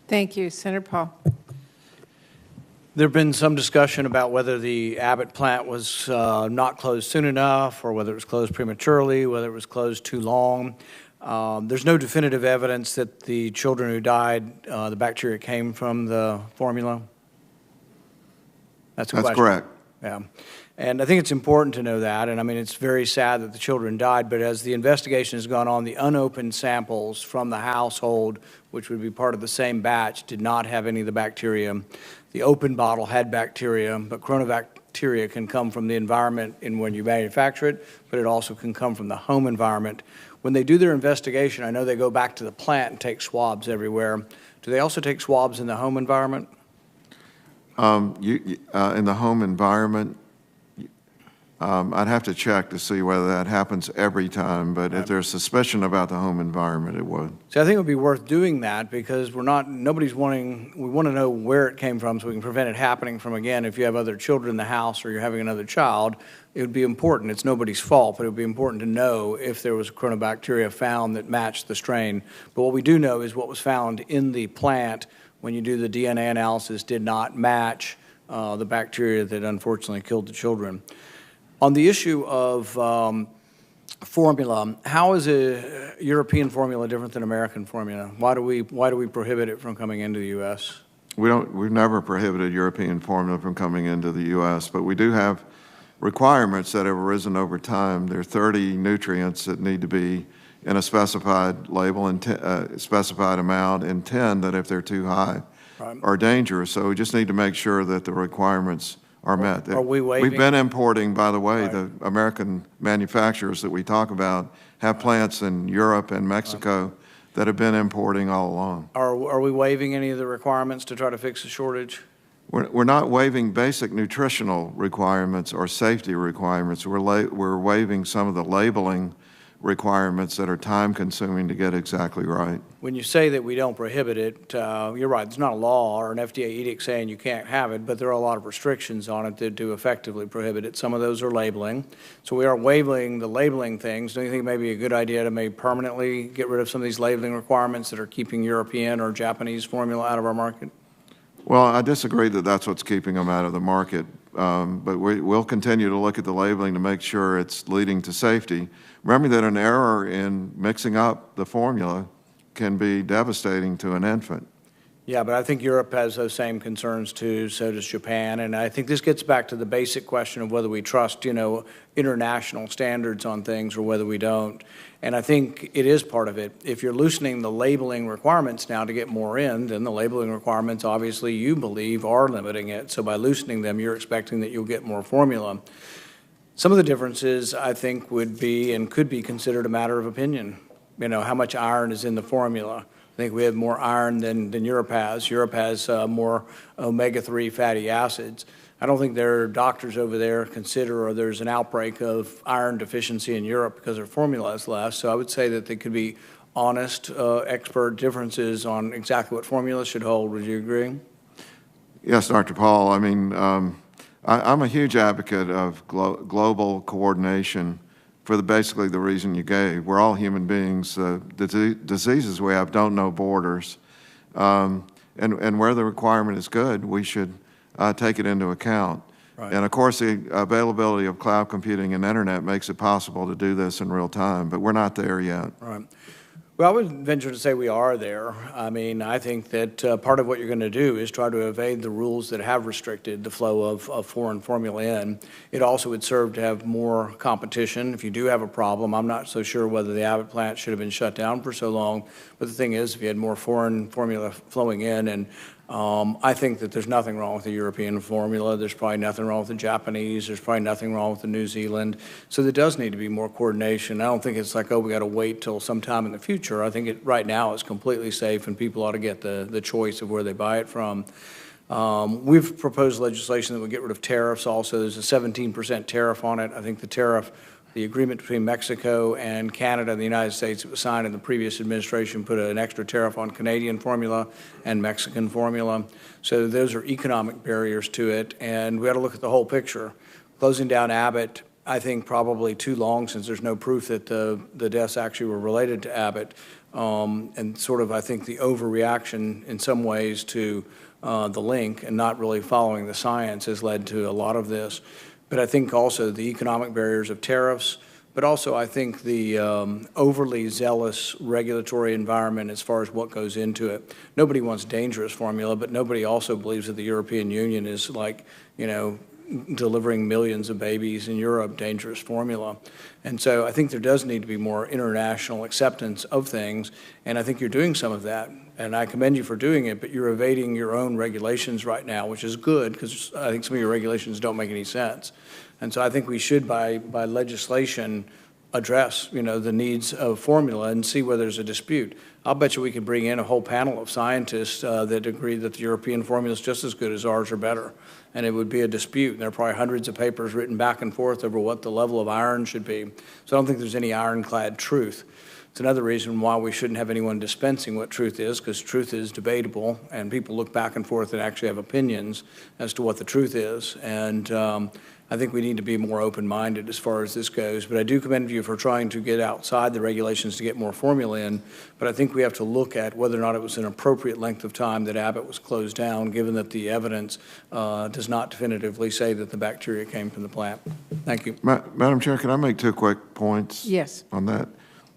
Thank you. Senator Paul. There have been some discussion about whether the Abbott plant was not closed soon enough, or whether it was closed prematurely, whether it was closed too long. There's no definitive evidence that the children who died, the bacteria came from the formula. That's correct. Yeah. And I think it's important to know that. And I mean, it's very sad that the children died, but as the investigation has gone on, the unopened samples from the household, which would be part of the same batch, did not have any of the bacteria. The open bottle had bacteria, but coronabacteria can come from the environment in when you manufacture it, but it also can come from the home environment. When they do their investigation, I know they go back to the plant and take swabs everywhere. Do they also take swabs in the home environment? In the home environment, I'd have to check to see whether that happens every time, but if there's suspicion about the home environment, it would. So I think it would be worth doing that, because we want to know where it came from so we can prevent it happening from again. If you have other children in the house or you're having another child, it would be important. It's nobody's fault, but it would be important to know if there was coronabacteria found that matched the strain. But what we do know is what was found in the plant when you do the DNA analysis did not match the bacteria that unfortunately killed the children. On the issue of formula, how is a European formula different than American formula? Why do we prohibit it from coming into the U.S.? We've never prohibited European formula from coming into the U.S., but we do have requirements that have arisen over time. There are 30 nutrients that need to be in a specified label and specified amount, and 10 that if they're too high are dangerous. So we just need to make sure that the requirements are met. Are we waiving? We've been importing, by the way, the American manufacturers that we talk about have plants in Europe and Mexico that have been importing all along. Are we waiving any of the requirements to try to fix the shortage? We're not waiving basic nutritional requirements or safety requirements. We're waiving some of the labeling requirements that are time-consuming to get exactly right. When you say that we don't prohibit it, you're right. There's not a law or an FDA edict saying you can't have it, but there are a lot of restrictions on it that do effectively prohibit it. Some of those are labeling. So we are waiving the labeling things. Do you think it may be a good idea to maybe permanently get rid of some of these labeling requirements that are keeping European or Japanese formula out of our market? Well, I disagree that that's what's keeping them out of the market, but we'll continue to look at the labeling to make sure it's leading to safety. Remember that an error in mixing up the formula can be devastating to an infant. Yeah, but I think Europe has those same concerns too, so does Japan, and I think this gets back to the basic question of whether we trust, international standards on things or whether we don't. And I think it is part of it. If you're loosening the labeling requirements now to get more in, then the labeling requirements, obviously, you believe are limiting it. So by loosening them, you're expecting that you'll get more formula. Some of the differences, I think, would be and could be considered a matter of opinion. How much iron is in the formula? I think we have more iron than Europe has. Europe has more omega-3 fatty acids. I don't think their doctors over there consider or there's an outbreak of iron deficiency in Europe because their formula is less. So I would say that they could be honest, expert differences on exactly what formula should hold. Would you agree? Yes, Dr. Paul. I mean, I'm a huge advocate of global coordination for basically the reason you gave. We're all human beings. The diseases we have don't know borders. And where the requirement is good, we should take it into account. Right. And of course, the availability of cloud computing and internet makes it possible to do this in real time, but we're not there yet. Right. Well, I would venture to say we are there. I mean, I think that part of what you're going to do is try to evade the rules that have restricted the flow of foreign formula in. It also would serve to have more competition. If you do have a problem, I'm not so sure whether the Abbott plant should have been shut down for so long. But the thing is, if you had more foreign formula flowing in, and I think that there's nothing wrong with the European formula. There's probably nothing wrong with the Japanese. There's probably nothing wrong with the New Zealand. So there does need to be more coordination. I don't think it's like, oh, we got to wait till sometime in the future. I think right now it's completely safe, and people ought to get the choice of where they buy it from. We've proposed legislation that would get rid of tariffs also. There's a 17% tariff on it. I think the agreement between Mexico and Canada and the United States that was signed in the previous administration put an extra tariff on Canadian formula and Mexican formula. So those are economic barriers to it, and we got to look at the whole picture. Closing down Abbott, I think, probably too long, since there's no proof that the deaths actually were related to Abbott. And sort of, I think, the overreaction in some ways to the link and not really following the science has led to a lot of this. But I think also the economic barriers of tariffs, but also I think the overly zealous regulatory environment as far as what goes into it. Nobody wants dangerous formula, but nobody also believes that the European Union is like, delivering millions of babies in Europe dangerous formula. And so I think there does need to be more international acceptance of things, and I think you're doing some of that. And I commend you for doing it, but you're evading your own regulations right now, which is good, because I think some of your regulations don't make any sense. And so I think we should, by legislation, address, the needs of formula and see where there's a dispute. I'll bet you we could bring in a whole panel of scientists that agree that the European formula is just as good as ours or better, and it would be a dispute. And there are probably hundreds of papers written back and forth over what the level of iron should be. So I don't think there's any ironclad truth. It's another reason why we shouldn't have anyone dispensing what truth is, because truth is debatable, and people look back and forth and actually have opinions as to what the truth is. And I think we need to be more open-minded as far as this goes. But I do commend you for trying to get outside the regulations to get more formula in. But I think we have to look at whether or not it was an appropriate length of time that Abbott was closed down, given that the evidence does not definitively say that the bacteria came from the plant. Thank you. Madam Chair, can I make 2 quick points? Yes. On that?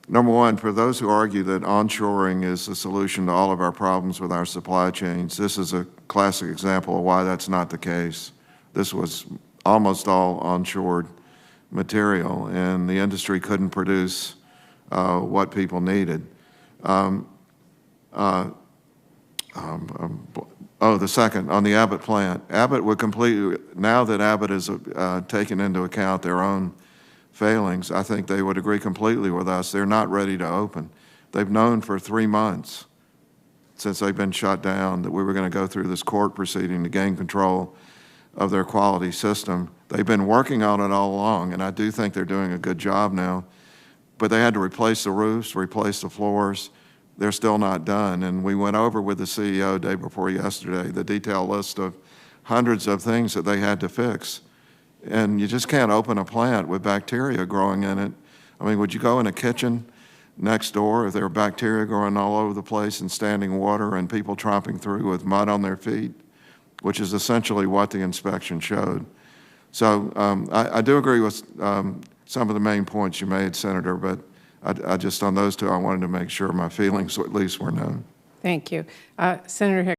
Number one, for those who argue that onshoring is the solution to all of our problems with our supply chains, this is a classic example of why that's not the case. This was almost all onshored material, and the industry couldn't produce what people needed. The second, on the Abbott plant. Abbott would completely, now that Abbott has taken into account their own failings, I think they would agree completely with us. They're not ready to open. They've known for 3 months since they've been shut down that we were going to go through this court proceeding to gain control of their quality system. They've been working on it all along, and I do think they're doing a good job now. But they had to replace the roofs, replace the floors. They're still not done. And we went over with the CEO day before yesterday the detailed list of hundreds of things that they had to fix. And you just can't open a plant with bacteria growing in it. I mean, would you go in a kitchen next door if there were bacteria growing all over the place in standing water and people tromping through with mud on their feet? Which is essentially what the inspection showed. So I do agree with some of the main points you made, Senator, but I just, on those 2, I wanted to make sure my feelings at least were known. Thank you. Senator Hicks.